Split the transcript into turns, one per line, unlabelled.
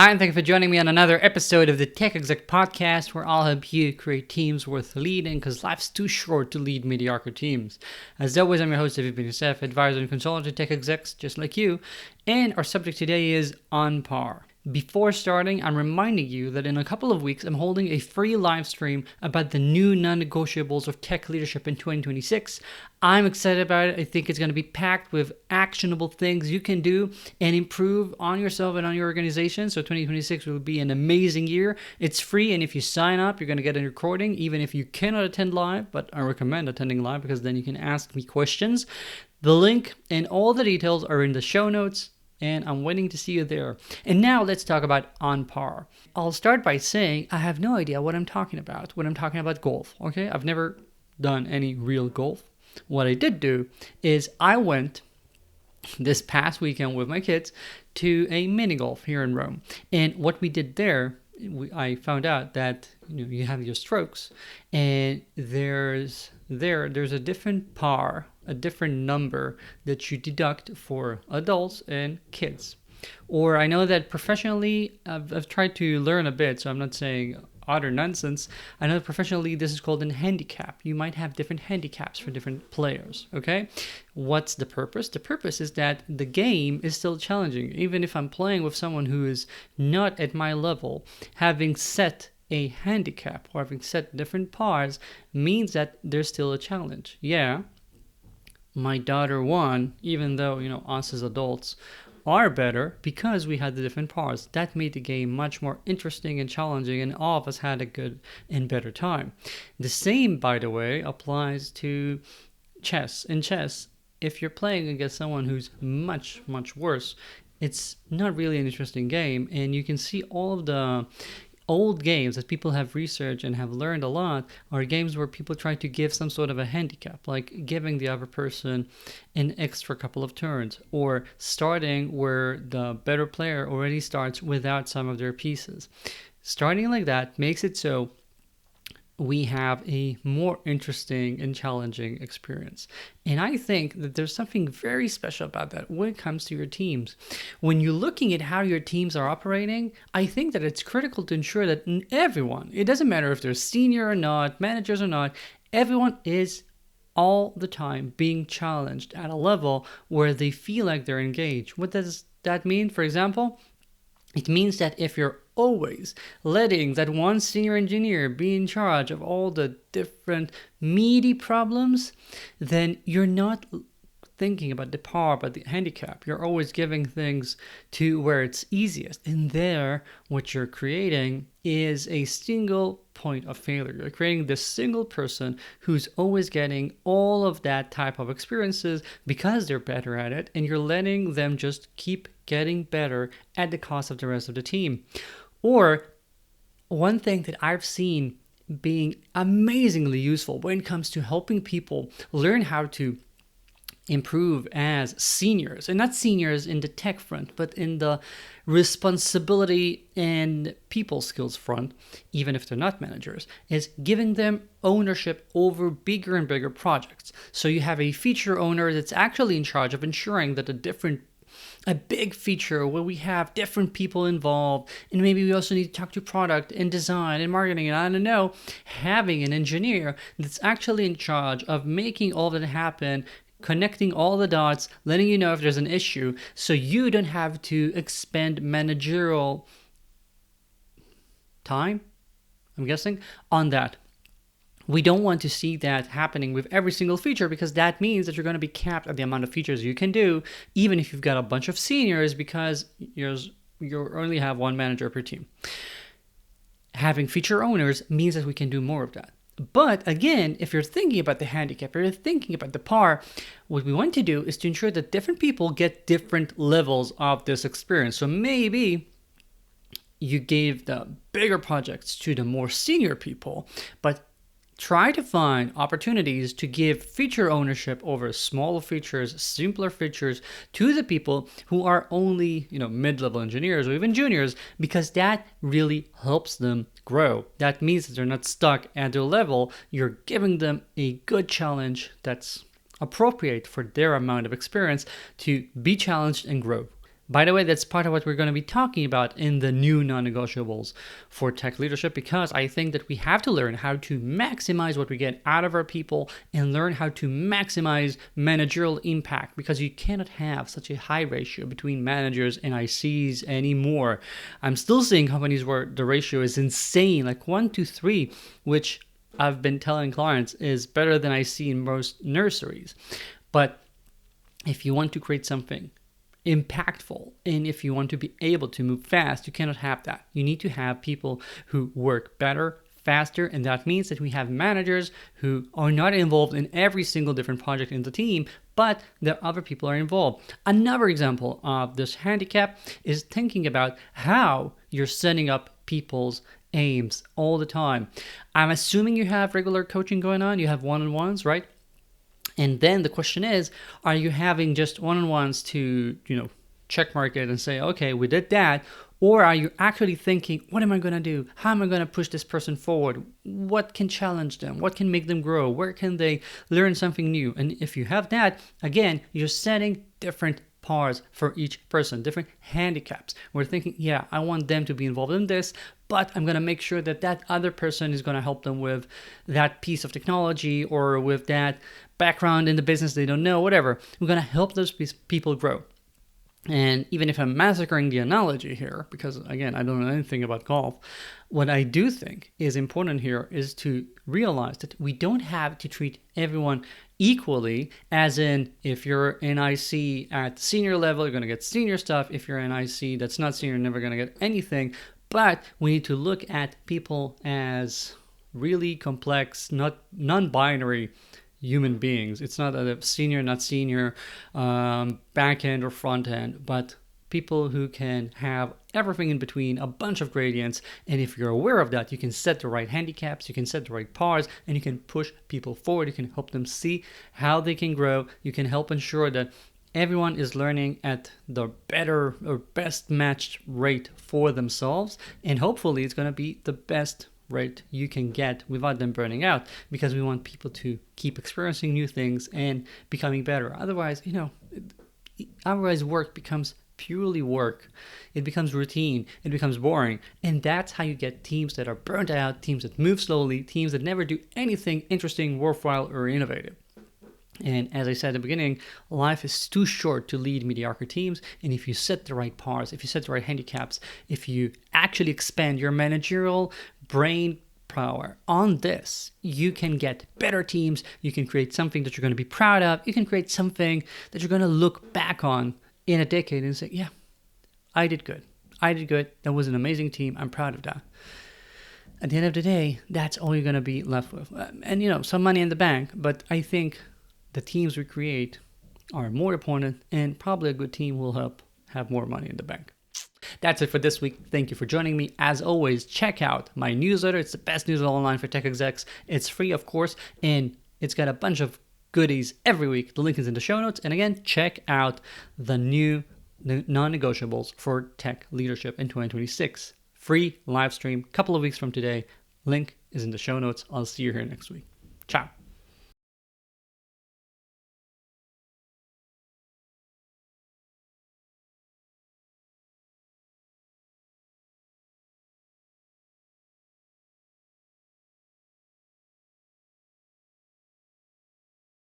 Hi, and thank you for joining me on another episode of the Tech Exec Podcast, where I'll help you create teams worth leading, because life's too short to lead mediocre teams. As always, I'm your host, Aviv Ben-Yosef, advisor and consultant to tech execs just like you, and our subject today is On Par. Before starting, I'm reminding you that in a couple of weeks, I'm holding a free live stream about the new non-negotiables of tech leadership in 2026. I'm excited about it. I think it's going to be packed with actionable things you can do and improve on yourself and on your organization. So 2026 will be an amazing year. It's free, and if you sign up, you're going to get a recording, even if you cannot attend live, but I recommend attending live because then you can ask me questions. The link and all the details are in the show notes, and I'm waiting to see you there. And now let's talk about On Par. I'll start by saying I have no idea what I'm talking about when I'm talking about golf, okay? I've never done any real golf. What I did do is I went this past weekend with my kids to a mini golf here in Rome. And what we did there, I found out that you have your strokes, and there's a different par, a different number that you deduct for adults and kids. Or I know that professionally, I've tried to learn a bit, so I'm not saying utter nonsense. I know that professionally this is called a handicap. You might have different handicaps for different players, okay? What's the purpose? The purpose is that the game is still challenging. Even if I'm playing with someone who is not at my level, having set a handicap or having set different pars means that there's still a challenge. Yeah, my daughter won, even though, us as adults are better because we had the different pars. That made the game much more interesting and challenging, and all of us had a good and better time. The same, by the way, applies to chess. In chess, if you're playing against someone who's much, much worse, it's not really an interesting game, and you can see all of the old games that people have researched and have learned a lot are games where people try to give some sort of a handicap, like giving the other person an extra couple of turns, or starting where the better player already starts without some of their pieces. Starting like that makes it so we have a more interesting and challenging experience. And I think that there's something very special about that when it comes to your teams. When you're looking at how your teams are operating, I think that it's critical to ensure that everyone, it doesn't matter if they're senior or not, managers or not, everyone is all the time being challenged at a level where they feel like they're engaged. What does that mean? For example, it means that if you're always letting that one senior engineer be in charge of all the different meaty problems, then you're not thinking about the par, but the handicap. You're always giving things to where it's easiest. And there, what you're creating is a single point of failure. You're creating this single person who's always getting all of that type of experiences because they're better at it, and you're letting them just keep getting better at the cost of the rest of the team. Or one thing that I've seen being amazingly useful when it comes to helping people learn how to improve as seniors, and not seniors in the tech front, but in the responsibility and people skills front, even if they're not managers, is giving them ownership over bigger and bigger projects. So you have a feature owner that's actually in charge of ensuring that a big feature where we have different people involved, and maybe we also need to talk to product and design and marketing, and I don't know, having an engineer that's actually in charge of making all of that happen, connecting all the dots, letting you know if there's an issue, so you don't have to expend managerial time, I'm guessing, on that. We don't want to see that happening with every single feature, because that means that you're going to be capped at the amount of features you can do, even if you've got a bunch of seniors, because you only have one manager per team. Having feature owners means that we can do more of that. But again, if you're thinking about the handicap, or you're thinking about the par, what we want to do is to ensure that different people get different levels of this experience. So maybe you gave the bigger projects to the more senior people, but try to find opportunities to give feature ownership over smaller features, simpler features to the people who are only, mid-level engineers or even juniors, because that really helps them grow. That means that they're not stuck at their level. You're giving them a good challenge that's appropriate for their amount of experience to be challenged and grow. By the way, that's part of what we're going to be talking about in the new non-negotiables for tech leadership, because I think that we have to learn how to maximize what we get out of our people and learn how to maximize managerial impact, because you cannot have such a high ratio between managers and ICs anymore. I'm still seeing companies where the ratio is insane, like 1-3, which I've been telling clients is better than I see in most nurseries. But if you want to create something impactful, and if you want to be able to move fast, you cannot have that. You need to have people who work better, faster, and that means that we have managers who are not involved in every single different project in the team, but that other people are involved. Another example of this handicap is thinking about how you're setting up people's aims all the time. I'm assuming you have regular coaching going on, you have one-on-ones, right? And then the question is, are you having just one-on-ones to, check mark it and say, okay, we did that? Or are you actually thinking, what am I going to do? How am I going to push this person forward? What can challenge them? What can make them grow? Where can they learn something new? And if you have that, again, you're setting different parts for each person, different handicaps. We're thinking, yeah, I want them to be involved in this, but I'm going to make sure that that other person is going to help them with that piece of technology or with that background in the business they don't know, whatever. We're going to help those people grow. And even if I'm massacring the analogy here, because again, I don't know anything about golf, what I do think is important here is to realize that we don't have to treat everyone equally, as in if you're an IC at senior level, you're going to get senior stuff. If you're an IC that's not senior, you're never going to get anything. But we need to look at people as really complex, not non-binary human beings. It's not a senior, not senior, back end or front end, but people who can have everything in between, a bunch of gradients. And if you're aware of that, you can set the right handicaps, you can set the right pars, and you can push people forward. You can help them see how they can grow. You can help ensure that everyone is learning at the better or best matched rate for themselves. And hopefully it's going to be the best rate you can get without them burning out, because we want people to keep experiencing new things and becoming better. Otherwise, work becomes purely work. It becomes routine. It becomes boring. And that's how you get teams that are burnt out, teams that move slowly, teams that never do anything interesting, worthwhile, or innovative. And as I said at the beginning, life is too short to lead mediocre teams. And if you set the right pars, if you set the right handicaps, if you actually expand your managerial brain power on this, you can get better teams. You can create something that you're going to be proud of. You can create something that you're going to look back on in a decade and say, yeah, I did good. That was an amazing team. I'm proud of that. At the end of the day, that's all you're going to be left with. And, some money in the bank. But I think the teams we create are more important, and probably a good team will help have more money in the bank. That's it for this week. Thank you for joining me. As always, check out my newsletter. It's the best newsletter online for tech execs. It's free, of course, and it's got a bunch of goodies every week. The link is in the show notes. And again, check out the new non-negotiables for tech leadership in 2026. Free live stream, couple of weeks from today. Link is in the show notes. I'll see you here next week. Ciao.